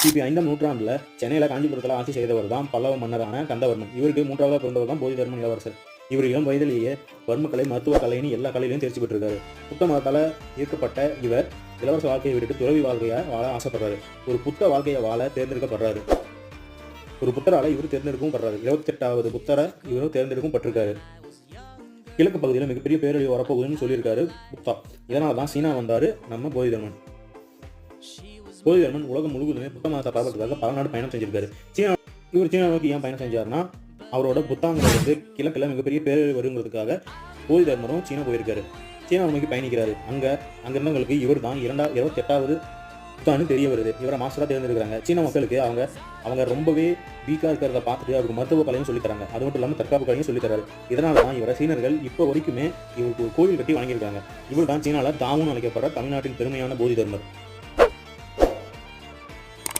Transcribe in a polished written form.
கிபி 5ஆம் நூற்றாண்டில் சென்னையில் காஞ்சிபுரத்தில் ஆட்சி செய்தவர் தான் பல்லவ மன்னரான கந்தவர்மன். இவருக்கு மூன்றாவதாக பிறந்தவர் தான் போதிதர்மன் இளவரசர். இவர் இளம் வயதிலேயே வர்மக்கலை, மருத்துவ கலைன்னு எல்லா கலையிலையும் தேர்ச்சி பெற்றிருக்காரு. புத்த மதத்தால் ஈர்க்கப்பட்ட இவர் இளவரச வாழ்க்கையை விட்டுட்டு துறவி வாழ்க்கையை வாழ ஆசைப்படுறாரு. ஒரு புத்த வாழ்க்கையை வாழ தேர்ந்தெடுக்கப்படுறாரு. ஒரு புத்தரால் இவர் தேர்ந்தெடுக்கவும் படுறாரு. 28வது புத்தரை இவரும் தேர்ந்தெடுக்கவும் பட்டிருக்காரு. கிழக்கு பகுதியில் மிகப்பெரிய பேரழிவு வரப்போகுதுன்னு சொல்லியிருக்காரு புத்தா. இதனால தான் சீனா வந்தார் நம்ம போதிதர்மன். போதிதர்மன் உலகம் முழுவதுமே புத்த மதத்தை பரப்புறதுக்காக பல நாடு பயணம் செஞ்சிருக்காரு. இவர் சீனா நோக்கி ஏன் பயணம் செஞ்சாருன்னா, அவரோட புத்தாங்கிறது கிழக்கில் மிகப்பெரிய பேரழிவு வருங்கிறதுக்காக போதிதர்மரும் சீனா போயிருக்காரு. சீனா நோக்கி பயணிக்கிறாரு. அங்கிருந்தவங்களுக்கு இவர் தான் 28வது புத்தாண்டு தெரிய வருது. இவரை மாஸ்டராக தேர்ந்தெடுக்கிறாங்க. சீன மக்களுக்கு அவங்க ரொம்பவே வீக்காக இருக்கிறத பார்த்துட்டு அவருக்கு மருத்துவ கலையும் சொல்லித்தராங்க. அது மட்டும் இல்லாமல் தற்காப்பு கலையும் சொல்லித்தராரு. இதனால தான் இவரை சீனர்கள் இப்போ வரைக்குமே இவருக்கு ஒரு கோயில் கட்டி வழங்கியிருக்காங்க. இவர் தான் சீனாவில் தாமுன்னு அழைக்கப்படுற தமிழ்நாட்டின் பெருமையான போதிதர்மர்.